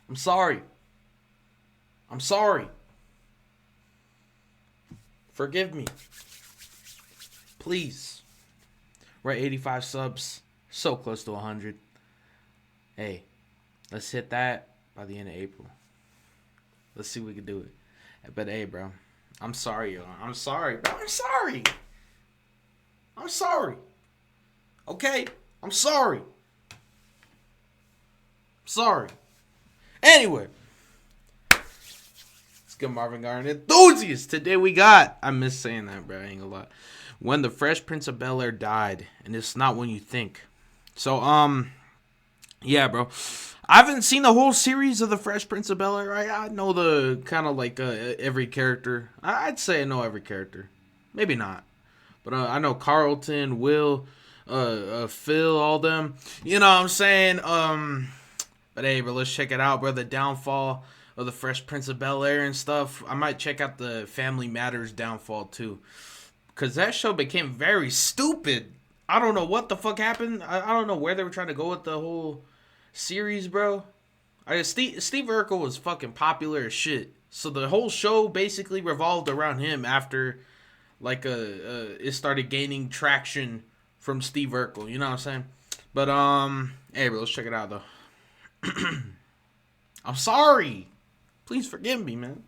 I'm sorry. I'm sorry. Forgive me. Please. We're at 85 subs. So close to 100. Hey, let's hit that by the end of April. Let's see if we can do it. But hey, bro, I'm sorry, yo. I'm sorry, bro. I'm sorry. I'm sorry. Okay? I'm sorry. Sorry. Anyway. Let's get Marvin Garden enthusiast. Today we got, I miss saying that, bro. I ain't gonna lie. When the Fresh Prince of Bel-Air died. And it's not when you think. So, yeah, bro. I haven't seen the whole series of the Fresh Prince of Bel-Air. I know the kind of like every character. I'd say I know every character. Maybe not. But I know Carlton, Will, Phil, all them. You know what I'm saying? But hey, bro, let's check it out, bro. The downfall of the Fresh Prince of Bel-Air and stuff. I might check out the Family Matters downfall too. Because that show became very stupid. I don't know what the fuck happened. I don't know where they were trying to go with the whole series, bro. Steve Urkel was fucking popular as shit. So the whole show basically revolved around him after like it started gaining traction from Steve Urkel. You know what I'm saying? But hey, bro, let's check it out though. I'm sorry. Please forgive me, man.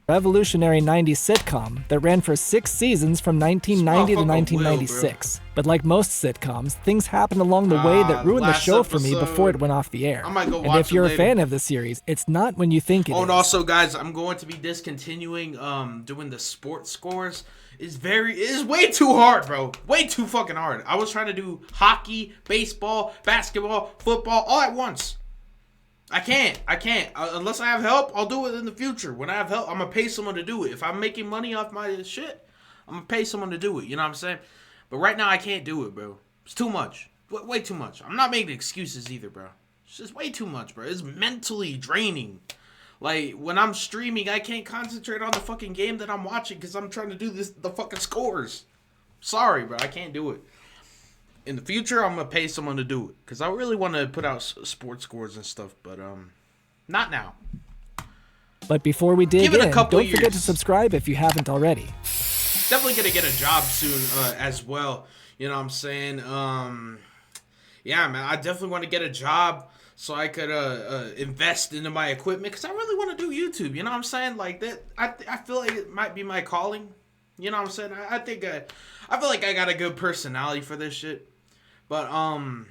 Revolutionary 90s sitcom that ran for 6 seasons from 1990 to 1996. But like most sitcoms, things happened along the way that ruined the show for me before it went off the air. I might go watch and if you're it a fan of the series, it's not when you think it is. And also, guys, I'm going to be discontinuing doing the sports scores. It is way too hard, bro. Way too fucking hard. I was trying to do hockey, baseball, basketball, football, all at once. I can't. Unless I have help, I'll do it in the future. When I have help, I'm going to pay someone to do it. If I'm making money off my shit, I'm going to pay someone to do it. You know what I'm saying? But right now, I can't do it, bro. It's too much. Way too much. I'm not making excuses either, bro. It's just way too much, bro. It's mentally draining. Like, when I'm streaming, I can't concentrate on the fucking game that I'm watching because I'm trying to do the fucking scores. Sorry, bro. I can't do it. In the future, I'm going to pay someone to do it. Because I really want to put out sports scores and stuff. But, not now. But before we dig in, don't years. forget to subscribe if you haven't already. Definitely going to get a job soon as well. You know what I'm saying? Yeah, man. I definitely want to get a job so I could invest into my equipment. Because I really want to do YouTube. You know what I'm saying? Like, that. I feel like it might be my calling. You know what I'm saying? I think I feel like I got a good personality for this shit. But, I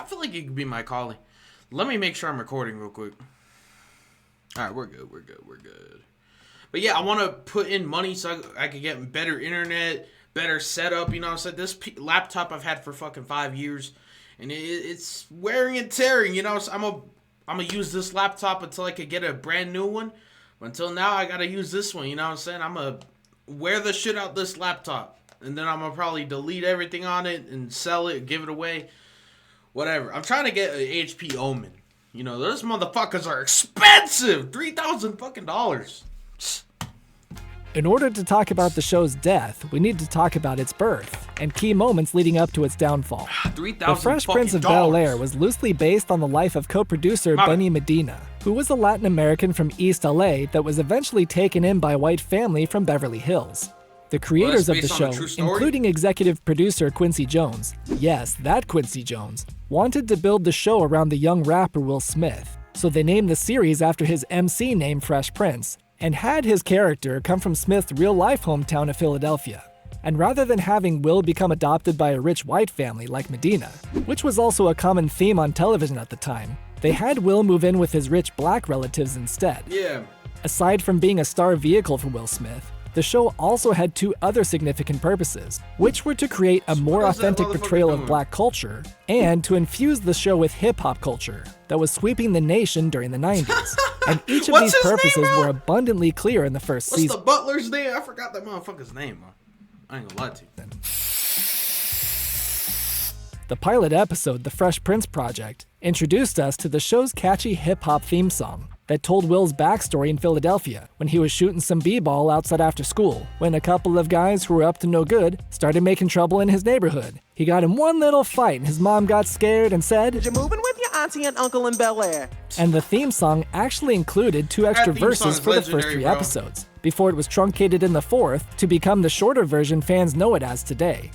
feel like it could be my calling. Let me make sure I'm recording real quick. Alright, we're good. But yeah, I want to put in money so I could get better internet, better setup. You know what I'm saying? This laptop I've had for fucking 5 years. And it's wearing and tearing. You know, so I'm gonna use this laptop until I could get a brand new one. But until now, I got to use this one. You know what I'm saying? I'm going to wear the shit out this laptop. And then I'm going to probably delete everything on it and sell it, give it away. Whatever. I'm trying to get an HP Omen. You know, those motherfuckers are expensive. $3,000 fucking dollars. In order to talk about the show's death, we need to talk about its birth and key moments leading up to its downfall. The Fresh Prince of Bel-Air was loosely based on the life of co-producer Benny Medina, who was a Latin American from East LA that was eventually taken in by a white family from Beverly Hills. The creators of the show, including executive producer Quincy Jones, yes, that Quincy Jones, wanted to build the show around the young rapper Will Smith, so they named the series after his MC name Fresh Prince, and had his character come from Smith's real-life hometown of Philadelphia. And rather than having Will become adopted by a rich white family like Medina, which was also a common theme on television at the time, they had Will move in with his rich black relatives instead. Yeah. Aside from being a star vehicle for Will Smith, the show also had 2 other significant purposes, which were to create a more authentic portrayal of black culture and to infuse the show with hip-hop culture that was sweeping the nation during the 90s. And each of these purposes were abundantly clear in the first season. What's the butler's name? I forgot that motherfucker's name, man. I ain't gonna lie to you. The pilot episode, The Fresh Prince Project, introduced us to the show's catchy hip-hop theme song that told Will's backstory in Philadelphia when he was shooting some b-ball outside after school, when a couple of guys who were up to no good started making trouble in his neighborhood. He got in one little fight and his mom got scared and said, "You're moving with your auntie and uncle in Bel Air. And the theme song actually included 2 extra verses for the first 3 episodes, before it was truncated in the 4th to become the shorter version fans know it as today.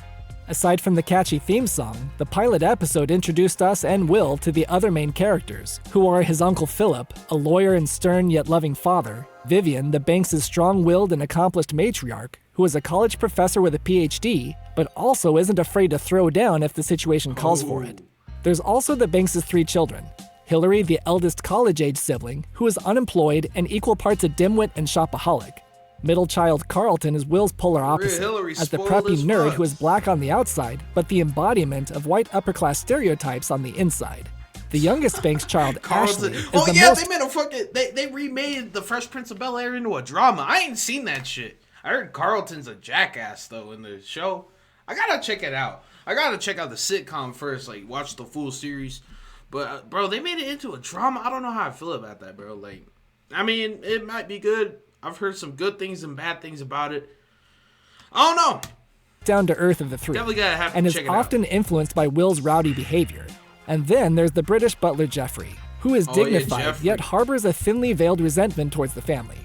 Aside from the catchy theme song, the pilot episode introduced us and Will to the other main characters, who are his Uncle Philip, a lawyer and stern yet loving father, Vivian, the Banks' strong-willed and accomplished matriarch, who is a college professor with a PhD, but also isn't afraid to throw down if the situation calls for it. There's also the Banks' 3 children, Hillary, the eldest college-age sibling, who is unemployed and equal parts a dimwit and shopaholic. Middle child Carlton is Will's polar opposite, as the preppy nerd who is black on the outside, but the embodiment of white upper-class stereotypes on the inside. The youngest Banks child, Ashley, is they made a fucking... They remade The Fresh Prince of Bel-Air into a drama. I ain't seen that shit. I heard Carlton's a jackass, though, in the show. I gotta check it out. I gotta check out the sitcom first, like, watch the full series. But, bro, they made it into a drama. I don't know how I feel about that, bro. Like, I mean, it might be good. I've heard some good things and bad things about it. I don't know. Down to earth of the 3, definitely gotta have to and check is often influenced by Will's rowdy behavior. And then there's the British butler Geoffrey, who is dignified yet harbors a thinly veiled resentment towards the family.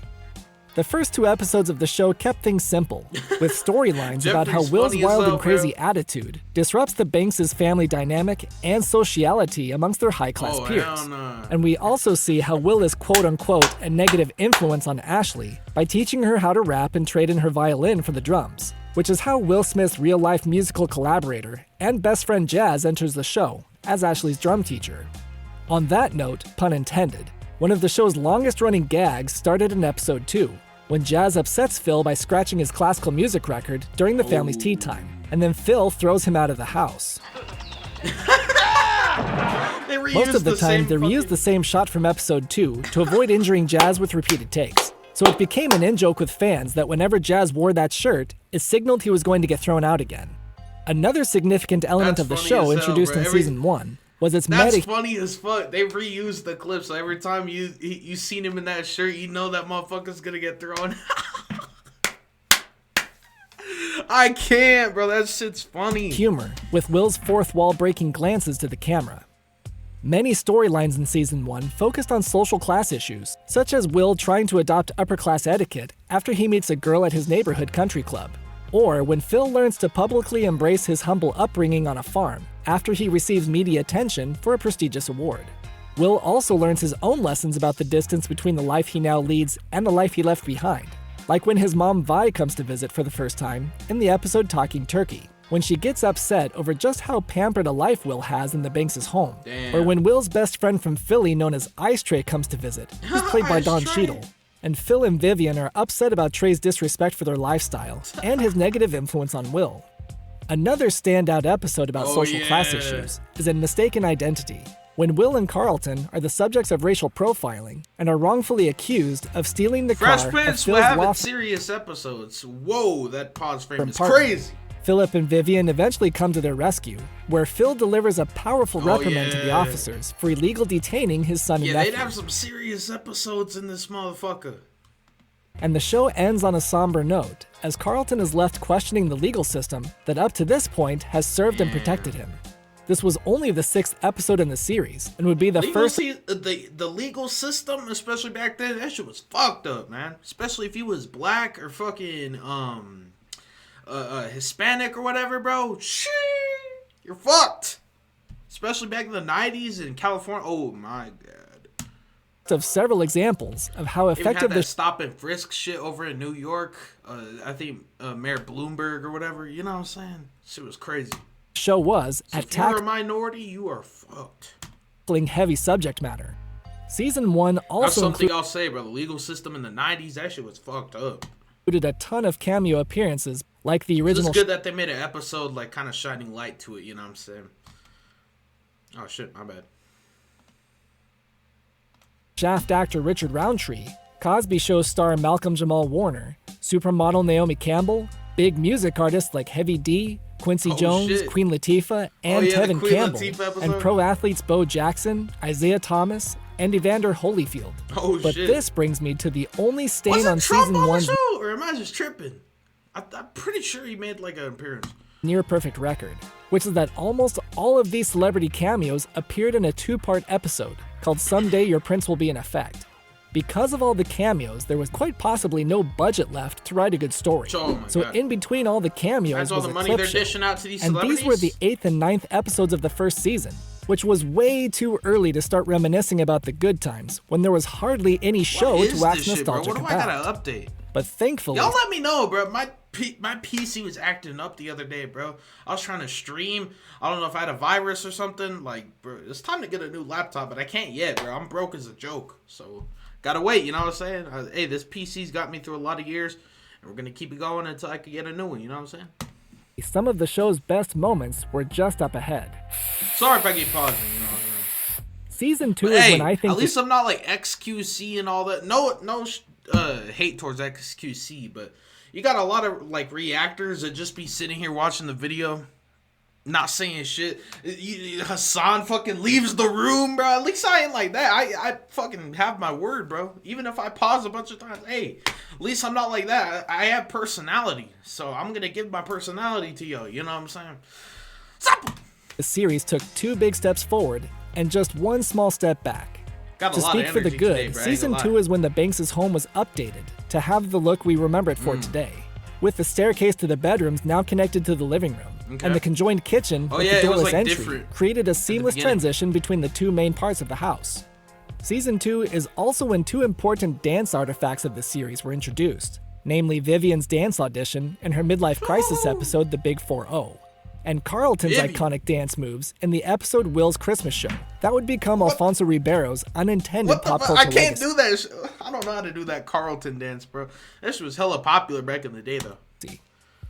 The first 2 episodes of the show kept things simple, with storylines about how Will's wild and crazy attitude disrupts the Banks' family dynamic and sociality amongst their high-class peers. And we also see how Will is quote-unquote a negative influence on Ashley by teaching her how to rap and trade in her violin for the drums, which is how Will Smith's real-life musical collaborator and best friend Jazz enters the show as Ashley's drum teacher. On that note, pun intended, one of the show's longest-running gags started in episode 2, when Jazz upsets Phil by scratching his classical music record during the family's tea time, and then Phil throws him out of the house. Most of the time, they reused the same shot from episode 2 to avoid injuring Jazz with repeated takes, so it became an in-joke with fans that whenever Jazz wore that shirt, it signaled he was going to get thrown out again. Another significant element of the show introduced in season 1 was its That's funny as fuck. They reused the clip, so every time you seen him in that shirt, you know that motherfucker's gonna get thrown. I can't, bro. That shit's funny. Humor, with Will's fourth wall breaking glances to the camera. Many storylines in season 1 focused on social class issues, such as Will trying to adopt upper class etiquette after he meets a girl at his neighborhood country club, or when Phil learns to publicly embrace his humble upbringing on a farm after he receives media attention for a prestigious award. Will also learns his own lessons about the distance between the life he now leads and the life he left behind, like when his mom Vi comes to visit for the first time in the episode Talking Turkey, when she gets upset over just how pampered a life Will has in the Banks' home. Damn. Or when Will's best friend from Philly known as Ice Tray comes to visit, who's played by Don Cheadle. And Phil and Vivian are upset about Trey's disrespect for their lifestyle and his negative influence on Will. Another standout episode about social class issues is in Mistaken Identity, when Will and Carlton are the subjects of racial profiling and are wrongfully accused of stealing the car of Phil's having serious episodes. Whoa, that pause frame is crazy. Philip and Vivian eventually come to their rescue, where Phil delivers a powerful reprimand to the officers for illegal detaining his son and nephew. They'd have some serious episodes in this motherfucker. And the show ends on a somber note, as Carlton is left questioning the legal system that up to this point has served and protected him. This was only the 6th episode in the series, and would be the first... The legal system, especially back then, that shit was fucked up, man. Especially if you was black or fucking, Hispanic or whatever, bro. You're fucked. Especially back in the 90s in California. Oh, my God. Of several examples of how effective the stop and frisk shit over in New York. I think Mayor Bloomberg or whatever. You know what I'm saying? Shit was crazy. Show was so if you're a minority, you are fucked. Heavy subject matter. Season 1 also That's something I'll say, bro. The legal system in the 90s, that shit was fucked up. Included a ton of cameo appearances, like the original. It's good that they made an episode like kind of shining light to it. You know what I'm saying? Oh shit, my bad. Shaft actor Richard Roundtree, Cosby Show star Malcolm Jamal Warner, supermodel Naomi Campbell, big music artists like Heavy D, Quincy Jones, Queen Latifah, and Tevin Campbell, and pro athletes Bo Jackson, Isaiah Thomas, and Evander Holyfield. But this brings me to the only stain on season 1. Or am I just tripping? I'm pretty sure he made like an appearance. Near perfect record, which is that almost All of these celebrity cameos appeared in a 2-part episode called Someday Your Prince Will Be in Effect. Because of all the cameos, there was quite possibly no budget left to write a good story. So in between all the cameos was a clip show, and these were the 8th and 9th episodes of the first season, which was way too early to start reminiscing about the good times when there was hardly any show to wax nostalgic about. What do I gotta update? But thankfully, y'all let me know, bro. My PC was acting up the other day, bro. I was trying to stream. I don't know if I had a virus or something. Like, bro, it's time to get a new laptop, but I can't yet, bro. I'm broke as a joke, so gotta wait. You know what I'm saying? Hey, this PC's got me through a lot of years, and we're gonna keep it going until I can get a new one. You know what I'm saying? Some of the show's best moments were just up ahead. Sorry if I keep pausing. You know. Season 2 is when I think at least I'm not like XQC and all that. No hate towards XQC, but you got a lot of like reactors that just be sitting here watching the video, not saying shit. Hassan fucking leaves the room, bro. At least I ain't like that. I fucking have my word, bro. Even if I pause a bunch of times, hey, at least I'm not like that. I have personality, so I'm gonna give my personality to you. You know what I'm saying? Stop. The series took 2 big steps forward and just 1 small step back. To speak for the good, Season 2 is when the Banks' home was updated to have the look we remember it for today, with the staircase to the bedrooms now connected to the living room, and the conjoined kitchen with the doorless entry created a seamless transition between the 2 main parts of the house. Season 2 is also when 2 important dance artifacts of the series were introduced, namely Vivian's dance audition and her midlife crisis episode The Big 4-0. And Carlton's iconic dance moves in the episode Will's Christmas Show. That would become Alfonso Ribeiro's unintended pop culture legacy. I can't do that. I don't know how to do that Carlton dance, bro. This was hella popular back in the day, though.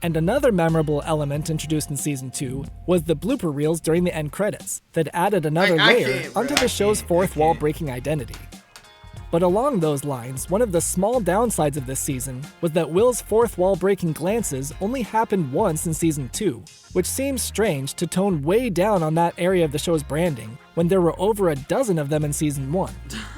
And another memorable element introduced in Season 2 was the blooper reels during the end credits that added another layer onto the show's fourth wall-breaking identity. But along those lines, one of the small downsides of this season was that Will's fourth wall-breaking glances only happened once in Season 2, which seems strange to tone way down on that area of the show's branding when there were over a dozen of them in Season 1.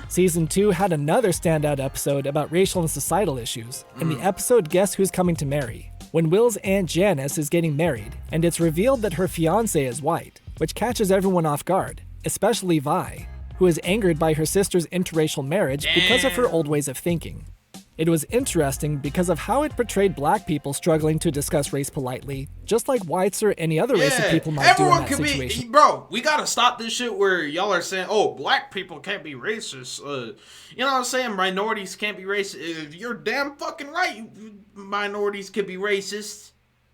Season 2 had another standout episode about racial and societal issues, in the episode Guess Who's Coming to Marry, when Will's Aunt Janice is getting married, and it's revealed that her fiancé is white, which catches everyone off guard, especially Vi, who is angered by her sister's interracial marriage because of her old ways of thinking. It was interesting because of how it portrayed black people struggling to discuss race politely, just like whites or any other race of people might do in that situation. Bro, we gotta stop this shit where y'all are saying, oh, black people can't be racist. You know what I'm saying? Minorities can't be racist. You're damn fucking right. Minorities can be racist.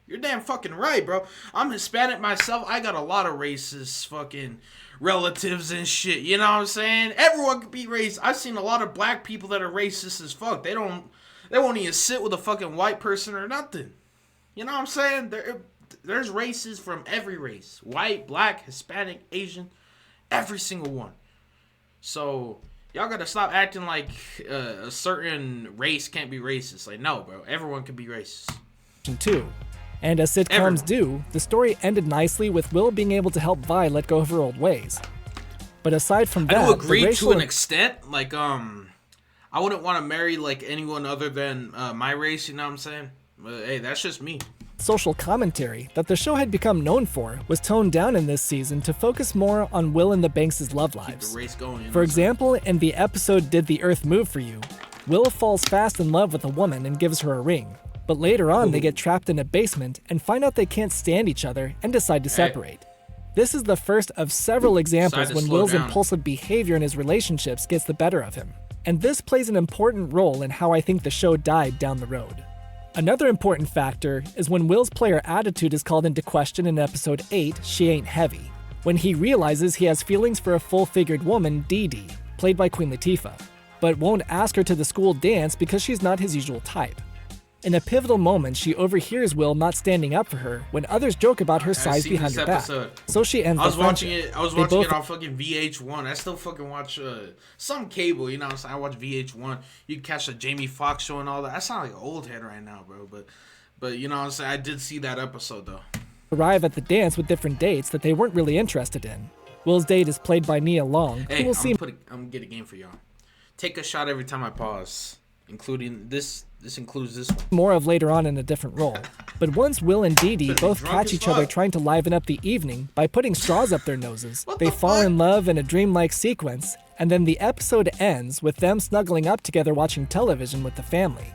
You're damn fucking right, bro. I'm Hispanic myself. I got a lot of racist fucking relatives and shit. You know what I'm saying? Everyone can be racist. I've seen a lot of black people that are racist as fuck. They won't even sit with a fucking white person or nothing. You know what I'm saying? There's races from every race. White, black, Hispanic, Asian, every single one. So y'all gotta stop acting like a certain race can't be racist. Like, no, bro. Everyone can be racist. 2. And as sitcoms do, the story ended nicely with Will being able to help Vi let go of her old ways. But aside from that, I do agree to an extent. Like, I wouldn't want to marry like anyone other than my race. You know what I'm saying? But hey, that's just me. Social commentary that the show had become known for was toned down in this season to focus more on Will and the Banks' love lives. Keep the race going, you know. For example, in the episode Did the Earth Move for You, Will falls fast in love with a woman and gives her a ring. But later on, they get trapped in a basement and find out they can't stand each other and decide to separate. This is the first of several examples when Will's impulsive behavior in his relationships gets the better of him. And this plays an important role in how I think the show died down the road. Another important factor is when Will's player attitude is called into question in episode 8, She Ain't Heavy, when he realizes he has feelings for a full-figured woman, Dee Dee, played by Queen Latifah, but won't ask her to the school dance because she's not his usual type. In a pivotal moment, she overhears Will not standing up for her when others joke about her size behind her back. So she ends the friendship. I was watching it on fucking VH1. I still fucking watch some cable, you know what I'm saying? I watch VH1. You catch the Jamie Foxx show and all that. I sound like an old head right now, bro. But you know what I'm saying? I did see that episode, though. Arrive at the dance with different dates that they weren't really interested in. Will's date is played by Nia Long, who will see... I'm gonna get a game for y'all. Take a shot every time I pause, including this. This includes this one. More of later on in a different role. But once Will and Dee Dee both catch each other trying to liven up the evening by putting straws up their noses, they fall in love in a dreamlike sequence, and then the episode ends with them snuggling up together watching television with the family.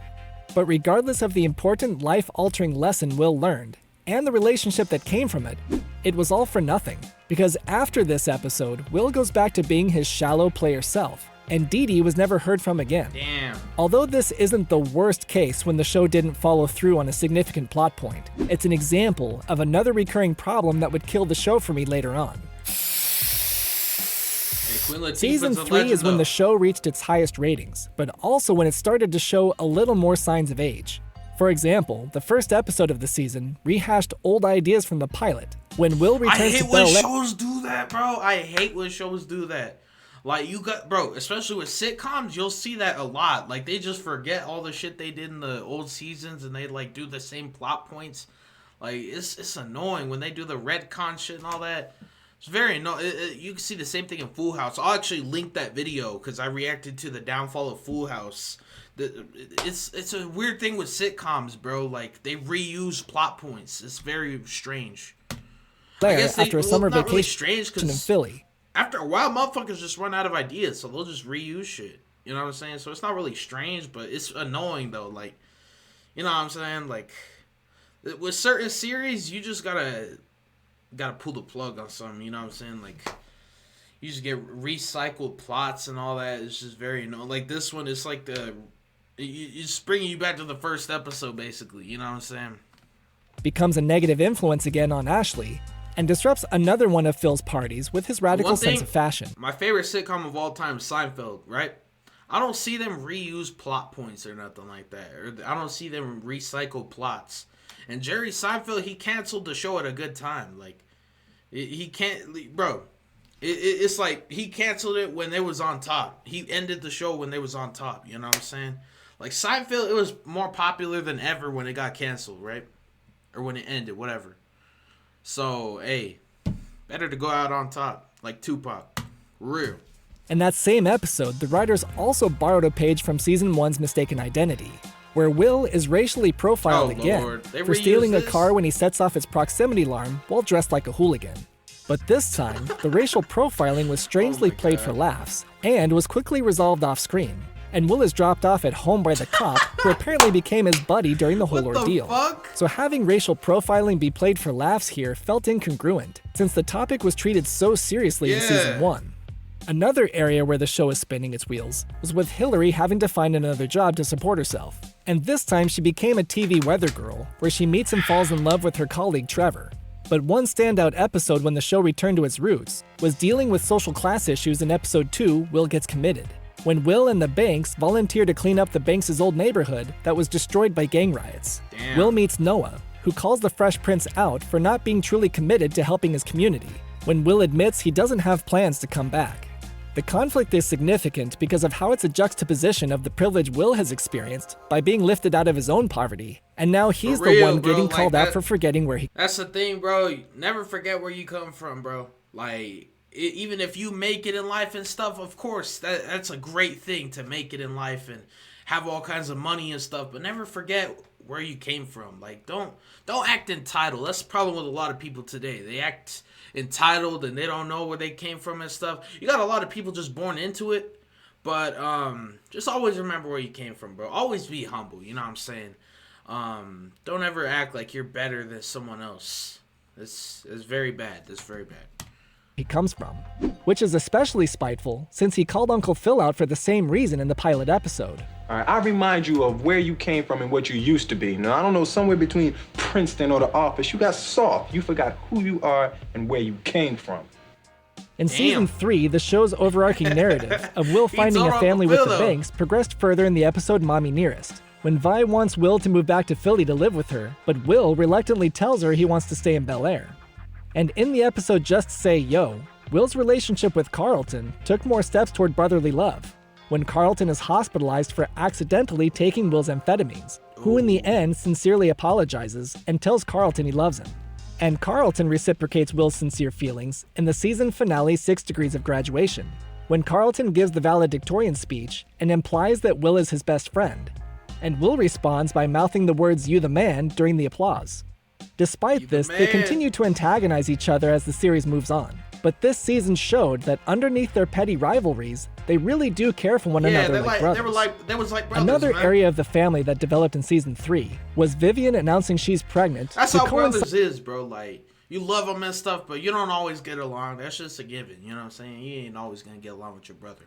But regardless of the important life-altering lesson Will learned, and the relationship that came from it, it was all for nothing. Because after this episode, Will goes back to being his shallow player self, and Dee Dee was never heard from again. Damn. Although this isn't the worst case when the show didn't follow through on a significant plot point, it's an example of another recurring problem that would kill the show for me later on. Season 3 is when the show reached its highest ratings, but also when it started to show a little more signs of age. For example, the first episode of the season rehashed old ideas from the pilot. When Will returns to Bel Air... I hate when shows do that, bro. I hate when shows do that. Like, you got... Bro, especially with sitcoms, you'll see that a lot. Like, they just forget all the shit they did in the old seasons, and they, like, do the same plot points. Like, it's annoying when they do the retcon shit and all that. It's very annoying. You can see the same thing in Full House. I'll actually link that video, because I reacted to the downfall of Full House. It's a weird thing with sitcoms, bro. Like, they reuse plot points. It's very strange. After a summer vacation in Philly. After a while, motherfuckers just run out of ideas, so they'll just reuse shit. You know what I'm saying? So it's not really strange, but it's annoying, though. Like, you know what I'm saying? Like, with certain series, you just gotta pull the plug on something. You know what I'm saying? Like, you just get recycled plots and all that. It's just very annoying. Like, this one, it's like it's bringing you back to the first episode, basically. You know what I'm saying? Becomes a negative influence again on Ashley, and disrupts another one of Phil's parties with his radical sense of fashion. My favorite sitcom of all time is Seinfeld, right? I don't see them reuse plot points or nothing like that. Or I don't see them recycle plots. And Jerry Seinfeld, he canceled the show at a good time. Like, he can't... Bro, it's like he canceled it when they was on top. He ended the show when they was on top. You know what I'm saying? Like, Seinfeld, it was more popular than ever when it got canceled, right? Or when it ended, whatever. So, hey, better to go out on top, like Tupac. Real. In that same episode, the writers also borrowed a page from Season 1's Mistaken Identity, where Will is racially profiled again for stealing a car when he sets off its proximity alarm while dressed like a hooligan. But this time, the racial profiling was strangely played for laughs, and was quickly resolved off-screen. And Will is dropped off at home by the cop, who apparently became his buddy during the whole ordeal. So having racial profiling be played for laughs here felt incongruent, since the topic was treated so seriously in Season 1. Another area where the show is spinning its wheels was with Hillary having to find another job to support herself. And this time she became a TV weather girl, where she meets and falls in love with her colleague Trevor. But one standout episode when the show returned to its roots was dealing with social class issues in episode 2, Will Gets Committed, when Will and the Banks volunteer to clean up the Banks' old neighborhood that was destroyed by gang riots. Damn. Will meets Noah, who calls the Fresh Prince out for not being truly committed to helping his community, when Will admits he doesn't have plans to come back. The conflict is significant because of how it's a juxtaposition of the privilege Will has experienced by being lifted out of his own poverty, and now he's the one getting called out for forgetting where he... That's the thing, bro. Never forget where you come from, bro. Like... Even if you make it in life and stuff, of course, that's a great thing to make it in life and have all kinds of money and stuff. But never forget where you came from. Like, don't act entitled. That's the problem with a lot of people today. They act entitled and they don't know where they came from and stuff. You got a lot of people just born into it. But just always remember where you came from, bro. Always be humble. You know what I'm saying? Don't ever act like you're better than someone else. It's very bad. That's very bad. He comes from, which is especially spiteful since he called Uncle Phil out for the same reason in the pilot episode. All right, I remind you of where you came from and what you used to be. Now, I don't know, somewhere between Princeton or The Office, you got soft. You forgot who you are and where you came from. In Season 3, the show's overarching narrative of Will finding a family with the Banks progressed further in the episode Mommy Nearest, when Vi wants Will to move back to Philly to live with her, but Will reluctantly tells her he wants to stay in Bel Air. And in the episode Just Say Yo, Will's relationship with Carlton took more steps toward brotherly love, when Carlton is hospitalized for accidentally taking Will's amphetamines, who in the end sincerely apologizes and tells Carlton he loves him. And Carlton reciprocates Will's sincere feelings in the season finale 6 Degrees of Graduation, when Carlton gives the valedictorian speech and implies that Will is his best friend. and Will responds by mouthing the words "you the man" during the applause. Despite this, they continue to antagonize each other as the series moves on. But this season showed that underneath their petty rivalries, they really do care for one another like brothers. They was like brothers, Another man. area of the family that developed in season 3 was Vivian announcing she's pregnant. That's how brothers is, bro. Like, you love them and stuff, but you don't always get along. That's just a given, you know what I'm saying? You ain't always gonna get along with your brother,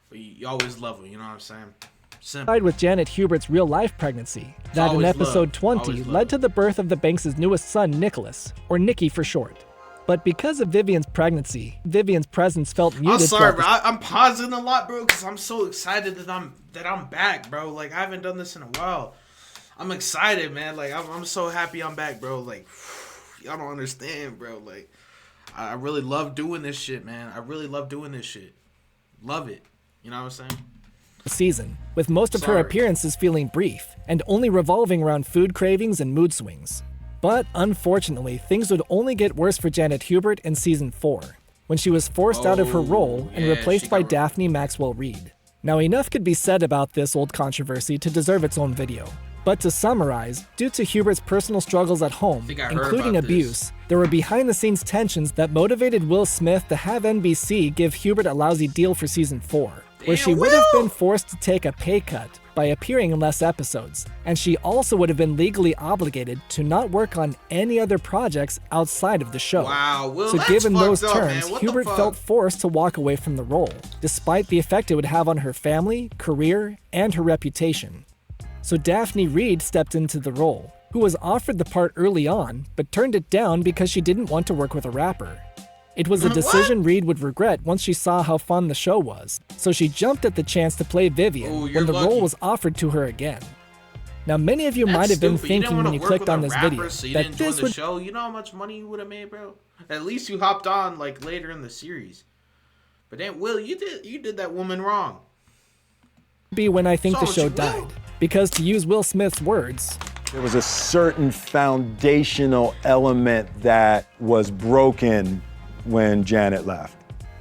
but you always love him, you know what I'm saying? Simple. With Janet Hubert's real-life pregnancy, that in episode 20 led to the birth of the Banks' newest son, Nicholas, or Nicky for short. But because of Vivian's pregnancy, Vivian's presence felt muted. I'm sorry, bro. I'm pausing a lot, bro, because I'm so excited that I'm back, bro. Like, I haven't done this in a while. I'm excited, man. Like, I'm so happy I'm back, bro. Like, y'all don't understand, bro. Like, I really love doing this shit, man. I really love doing this shit. Love it. You know what I'm saying? Season, with most of her appearances feeling brief and only revolving around food cravings and mood swings. But unfortunately, things would only get worse for Janet Hubert in season 4, when she was forced out of her role and replaced by Daphne Maxwell Reid. Now, enough could be said about this old controversy to deserve its own video. But to summarize, due to Hubert's personal struggles at home, including abuse, there were behind-the-scenes tensions that motivated Will Smith to have NBC give Hubert a lousy deal for season 4, where she would have been forced to take a pay cut by appearing in less episodes, and she also would have been legally obligated to not work on any other projects outside of the show. Wow, Will, so given those terms, man. Hubert felt forced to walk away from the role, despite the effect it would have on her family, career, and her reputation. So Daphne Reid stepped into the role, who was offered the part early on, but turned it down because she didn't want to work with a rapper. It was a decision Reid would regret once she saw how fun the show was, so she jumped at the chance to play Vivian when the role was offered to her again. Now, many of you might have been thinking when you clicked on this video that this would show. You know how much money you would have made, bro? At least you hopped on like later in the series. But then, Will, you did that woman wrong. Be when I think the show died, because to use Will Smith's words, there was a certain foundational element that was broken when Janet left.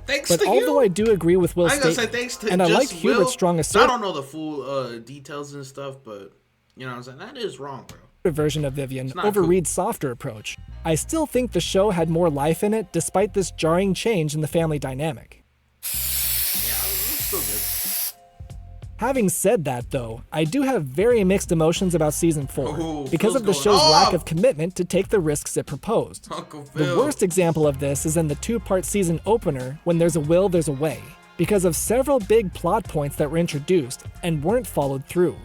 But although I do agree with Will's statement, and I like Hubert's strong assertion, I don't know the full details and stuff, but you know what I'm saying? That is wrong, bro. Version of Vivian over Reid's softer approach, I still think the show had more life in it despite this jarring change in the family dynamic. Yeah, it's still good. Having said that, though, I do have very mixed emotions about season 4 because of the show's lack of commitment to take the risks it proposed. The worst example of this is in the 2-part season opener, when there's a will, there's a way, because of several big plot points that were introduced and weren't followed through.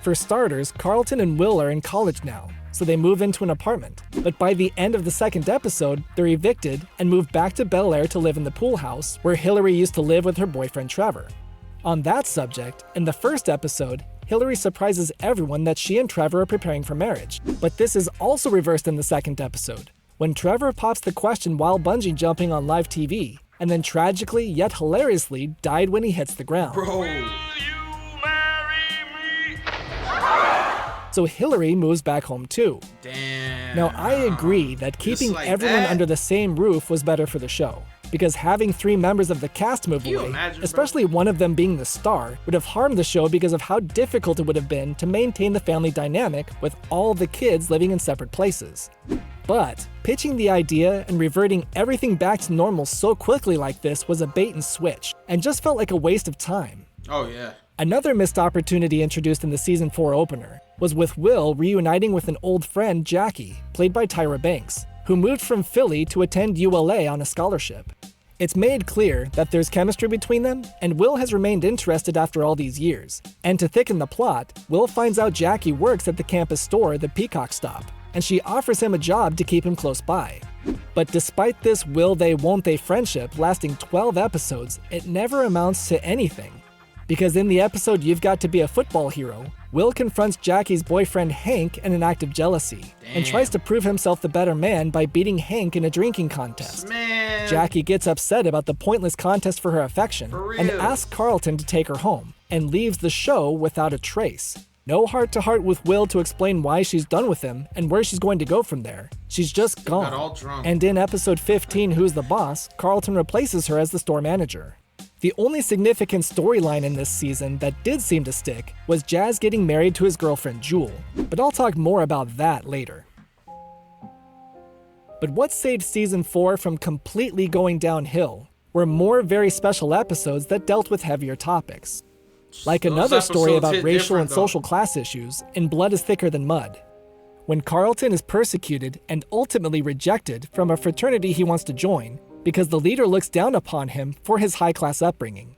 For starters, Carlton and Will are in college now, so they move into an apartment. But by the end of the 2nd episode, they're evicted and move back to Bel Air to live in the pool house where Hillary used to live with her boyfriend Trevor. On that subject, in the 1st episode, Hillary surprises everyone that she and Trevor are preparing for marriage. But this is also reversed in the 2nd episode, when Trevor pops the question while bungee jumping on live TV, and then tragically yet hilariously died when he hits the ground. Bro. So Hillary moves back home too. Damn. Now I agree that keeping everyone under the same roof was better for the show, because having 3 members of the cast move away, especially one of them being the star, would have harmed the show because of how difficult it would have been to maintain the family dynamic with all the kids living in separate places. But pitching the idea and reverting everything back to normal so quickly like this was a bait and switch, and just felt like a waste of time. Oh yeah. Another missed opportunity introduced in the season 4 opener was with Will reuniting with an old friend, Jackie, played by Tyra Banks, who moved from Philly to attend ULA on a scholarship. It's made clear that there's chemistry between them, and Will has remained interested after all these years. And to thicken the plot, Will finds out Jackie works at the campus store, the Peacock Stop, and she offers him a job to keep him close by. But despite this will they won't they friendship lasting 12 episodes, it never amounts to anything. Because in the episode You've Got to Be a Football Hero, Will confronts Jackie's boyfriend Hank in an act of jealousy, and tries to prove himself the better man by beating Hank in a drinking contest. Jackie gets upset about the pointless contest for her affection, and asks Carlton to take her home, and leaves the show without a trace. No heart-to-heart with Will to explain why she's done with him and where she's going to go from there. She's just gone. And in episode 15, Who's the Boss, Carlton replaces her as the store manager. The only significant storyline in this season that did seem to stick was Jazz getting married to his girlfriend Jewel, but I'll talk more about that later. But what saved Season 4 from completely going downhill were more very special episodes that dealt with heavier topics. Like another story about racial and social class issues in Blood is Thicker Than Mud, when Carlton is persecuted and ultimately rejected from a fraternity he wants to join because the leader looks down upon him for his high-class upbringing.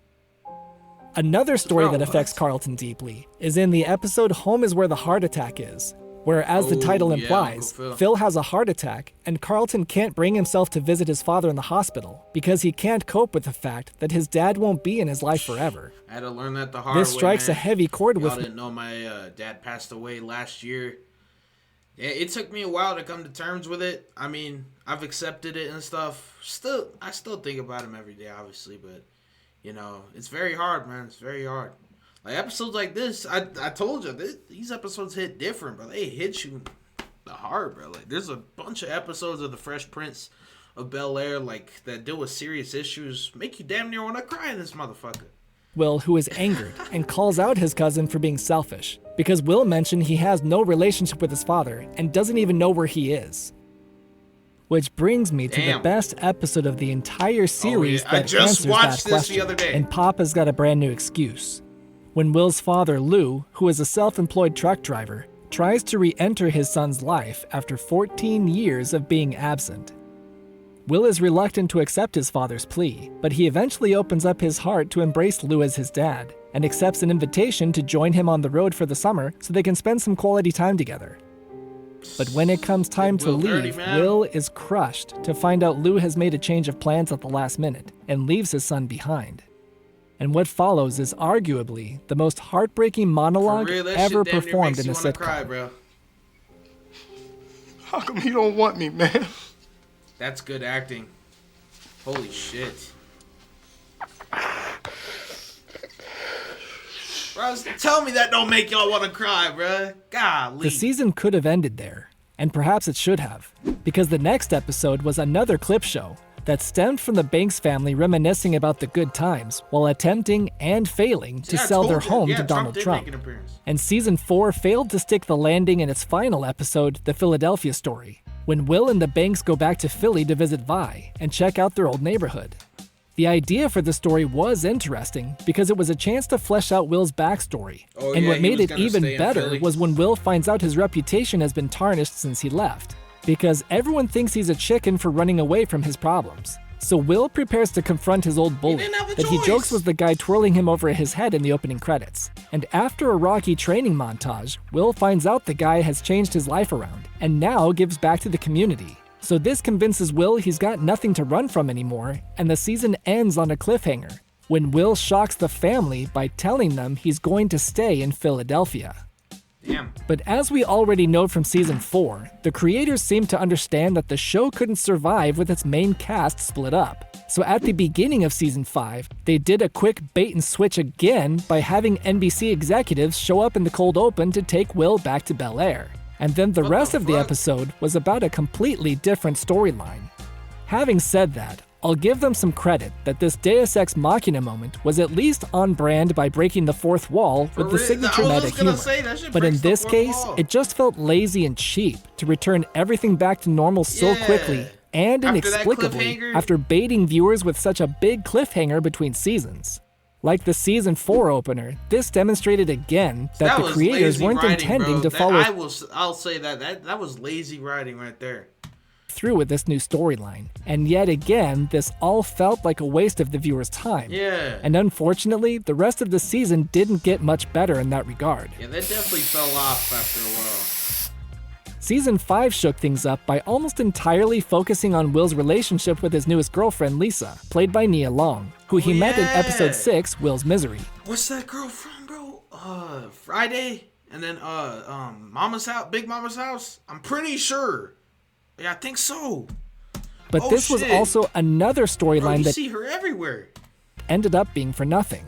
Another story that affects Carlton deeply is in the episode Home is Where the Heart Attack Is, where, as the title implies, Phil has a heart attack and Carlton can't bring himself to visit his father in the hospital because he can't cope with the fact that his dad won't be in his life forever. I had to learn that the hard way. This strikes a heavy chord with me. I didn't know my dad passed away last year. It took me a while to come to terms with it. I mean, I've accepted it and stuff. I still think about him every day, obviously, but, you know, it's very hard, man. It's very hard. Like, episodes like this, I told you, these episodes hit different, bro. They hit you the heart, bro. Like, there's a bunch of episodes of The Fresh Prince of Bel-Air, like, that deal with serious issues. Make you damn near want to cry in this motherfucker. Will, who is angered and calls out his cousin for being selfish, because Will mentioned he has no relationship with his father and doesn't even know where he is. Which brings me to the best episode of the entire series that answers that question, and Papa's got a brand new excuse. When Will's father, Lou, who is a self-employed truck driver, tries to re-enter his son's life after 14 years of being absent. Will is reluctant to accept his father's plea, but he eventually opens up his heart to embrace Lou as his dad, and accepts an invitation to join him on the road for the summer so they can spend some quality time together. But when it comes time to leave, Will is crushed to find out Lou has made a change of plans at the last minute and leaves his son behind. And what follows is arguably the most heartbreaking monologue ever performed in a sitcom. Cry, bro. How come you don't want me, man? That's good acting. Holy shit. Bro, tell me that don't make y'all want to cry, bro. Golly. The season could have ended there, and perhaps it should have, because the next episode was another clip show that stemmed from the Banks family reminiscing about the good times while attempting and failing to sell their home to Donald Trump. And Season 4 failed to stick the landing in its final episode, The Philadelphia Story, when Will and the Banks go back to Philly to visit Vi and check out their old neighborhood. The idea for the story was interesting because it was a chance to flesh out Will's backstory. And what made it even better was when Will finds out his reputation has been tarnished since he left, because everyone thinks he's a chicken for running away from his problems. So Will prepares to confront his old bully that he jokes was the guy twirling him over his head in the opening credits. And after a rocky training montage, Will finds out the guy has changed his life around and now gives back to the community. So this convinces Will he's got nothing to run from anymore, and the season ends on a cliffhanger, when Will shocks the family by telling them he's going to stay in Philadelphia. Damn. But as we already know from Season 4, the creators seemed to understand that the show couldn't survive with its main cast split up. So at the beginning of Season 5, they did a quick bait and switch again by having NBC executives show up in the cold open to take Will back to Bel-Air. And then the rest of the episode was about a completely different storyline. Having said that, I'll give them some credit that this Deus Ex Machina moment was at least on brand by breaking the fourth wall with the signature meta humor. But in this case, it just felt lazy and cheap to return everything back to normal so quickly and inexplicably after baiting viewers with such a big cliffhanger between seasons. Like the Season 4 opener, this demonstrated again that the creators weren't intending to follow. I'll say that was lazy writing right there. Through with this new storyline, and yet again, this all felt like a waste of the viewer's time. Yeah. And unfortunately, the rest of the season didn't get much better in that regard. Yeah, that definitely fell off after a while. Season 5 shook things up by almost entirely focusing on Will's relationship with his newest girlfriend, Lisa, played by Nia Long, who he met in episode 6, Will's Misery. What's that girl from, bro? Friday? And then, Mama's House, Big Mama's House? I'm pretty sure. Yeah, I think so. But this was also another storyline that see her everywhere. Ended up being for nothing.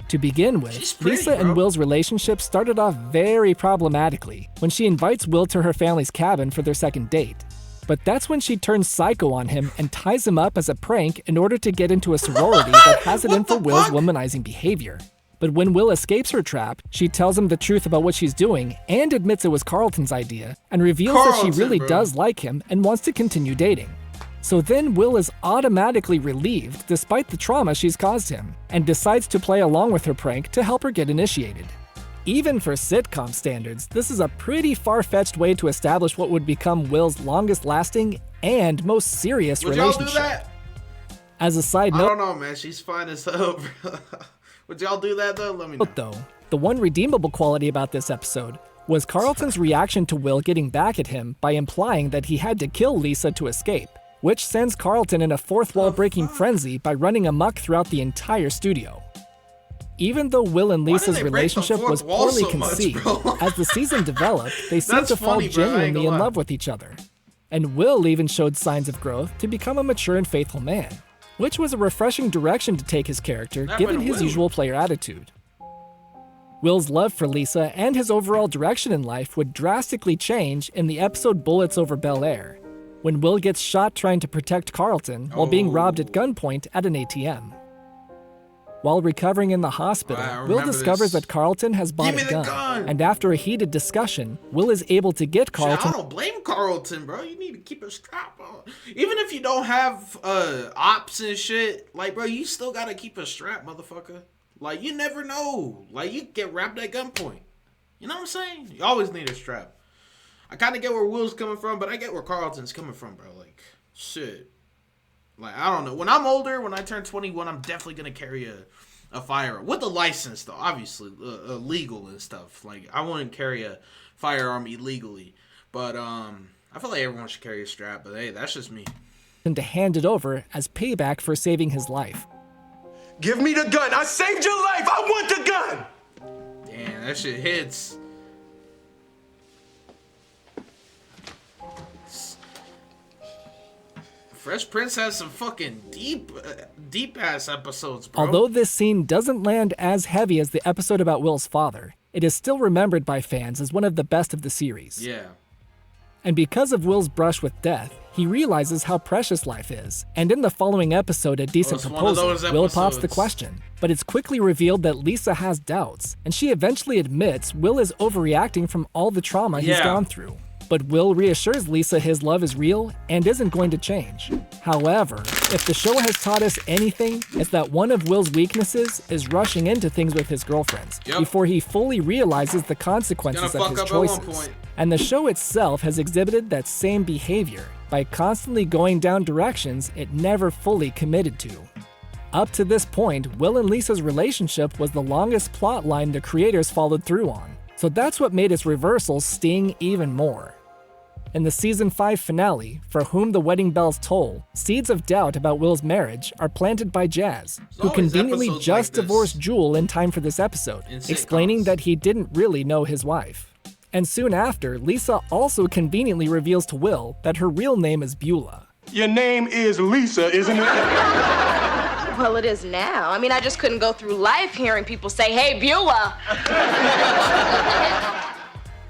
To begin with, Lisa and Will's relationship started off very problematically when she invites Will to her family's cabin for their second date. But that's when she turns psycho on him and ties him up as a prank in order to get into a sorority that has it in for Will's womanizing behavior. But when Will escapes her trap, she tells him the truth about what she's doing and admits it was Carlton's idea and reveals that she really does like him and wants to continue dating. So then Will is automatically relieved despite the trauma she's caused him and decides to play along with her prank to help her get initiated. Even for sitcom standards, this is a pretty far-fetched way to establish what would become Will's longest-lasting and most serious relationship. Would y'all do that? As a side note, I don't know, man. She's fine as hell, bro. Would y'all do that, though? Let me know. Though, the one redeemable quality about this episode was Carlton's reaction to Will getting back at him by implying that he had to kill Lisa to escape, which sends Carlton in a fourth-wall-breaking frenzy by running amok throughout the entire studio. Even though Will and Lisa's relationship was poorly conceived, as the season developed, they seemed to fall genuinely in love with each other. And Will even showed signs of growth to become a mature and faithful man, which was a refreshing direction to take his character given his usual player attitude. Will's love for Lisa and his overall direction in life would drastically change in the episode Bullets Over Bel Air, when Will gets shot trying to protect Carlton while being robbed at gunpoint at an ATM. While recovering in the hospital, Will discovers that Carlton has bought a gun, and after a heated discussion, Will is able to get Carlton. I don't blame Carlton, bro. You need to keep a strap on. Even if you don't have ops and shit, like, bro, you still gotta keep a strap, motherfucker. Like, you never know. Like, you get wrapped at gunpoint. You know what I'm saying? You always need a strap. I kind of get where Will's coming from, but I get where Carlton's coming from, bro. Like, shit. Like, I don't know. When I'm older, when I turn 21, I'm definitely going to carry a firearm. With a license, though, obviously. Legal and stuff. Like, I wouldn't carry a firearm illegally. But, I feel like everyone should carry a strap. But, hey, that's just me. And to hand it over as payback for saving his life. Give me the gun. I saved your life. I want the gun. Damn, that shit hits. Fresh Prince has some fucking deep-ass episodes, bro. Although this scene doesn't land as heavy as the episode about Will's father, it is still remembered by fans as one of the best of the series. Yeah. And because of Will's brush with death, he realizes how precious life is. And in the following episode, A Decent Proposal, Will pops the question. But it's quickly revealed that Lisa has doubts, and she eventually admits Will is overreacting from all the trauma he's gone through. But Will reassures Lisa his love is real and isn't going to change. However, if the show has taught us anything, it's that one of Will's weaknesses is rushing into things with his girlfriends before he fully realizes the consequences of his choices. And the show itself has exhibited that same behavior by constantly going down directions it never fully committed to. Up to this point, Will and Lisa's relationship was the longest plot line the creators followed through on, so that's what made its reversals sting even more. In the season 5 finale, For Whom the Wedding Bells Toll, seeds of doubt about Will's marriage are planted by Jazz, who conveniently just divorced Jewel in time for this episode, explaining that he didn't really know his wife. And soon after, Lisa also conveniently reveals to Will that her real name is Beulah. Your name is Lisa, isn't it? Well, it is now. I mean, I just couldn't go through life hearing people say, "Hey, Beulah."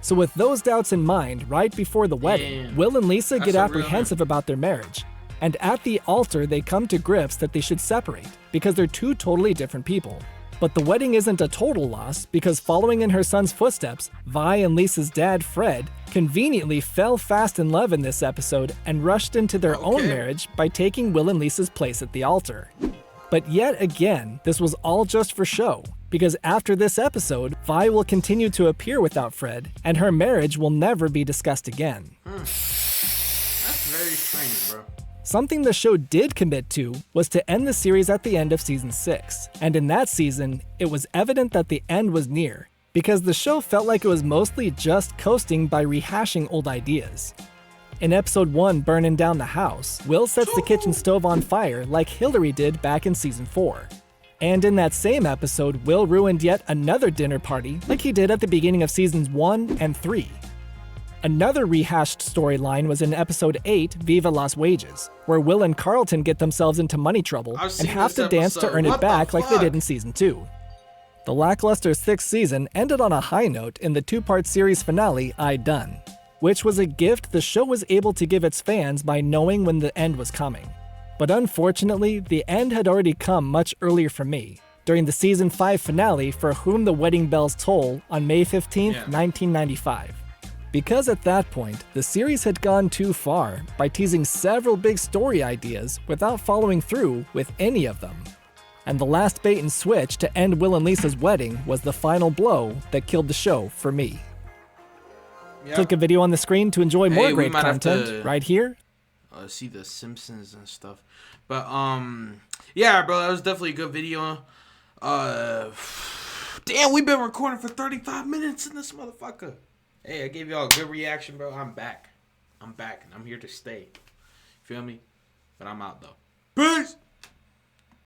So with those doubts in mind, right before the wedding, Will and Lisa get apprehensive about their marriage. And at the altar, they come to grips that they should separate, because they're two totally different people. But the wedding isn't a total loss, because following in her son's footsteps, Vi and Lisa's dad, Fred, conveniently fell fast in love in this episode and rushed into their own marriage by taking Will and Lisa's place at the altar. But yet again, this was all just for show, because after this episode, Vi will continue to appear without Fred, and her marriage will never be discussed again. That's very strange, bro. Something the show did commit to was to end the series at the end of season 6, and in that season, it was evident that the end was near, because the show felt like it was mostly just coasting by rehashing old ideas. In episode 1, Burning Down the House, Will sets the kitchen stove on fire like Hillary did back in season 4. And in that same episode, Will ruined yet another dinner party like he did at the beginning of seasons 1 and 3. Another rehashed storyline was in episode 8, Viva Las Wages, where Will and Carlton get themselves into money trouble and have to dance to earn it back like they did in season 2. The lackluster 6th season ended on a high note in the 2-part series finale, I Done. which was a gift the show was able to give its fans by knowing when the end was coming. But unfortunately, the end had already come much earlier for me, during the season 5 finale For Whom the Wedding Bells Toll on May 15th, 1995. Because at that point, the series had gone too far by teasing several big story ideas without following through with any of them. And the last bait and switch to end Will and Lisa's wedding was the final blow that killed the show for me. Yep. Click a video on the screen to enjoy more great content right here. See the Simpsons and stuff. But yeah, bro, that was definitely a good video. Damn, we've been recording for 35 minutes in this motherfucker. Hey, I gave y'all a good reaction, bro. I'm back, and I'm here to stay. Feel me? But I'm out though. Peace.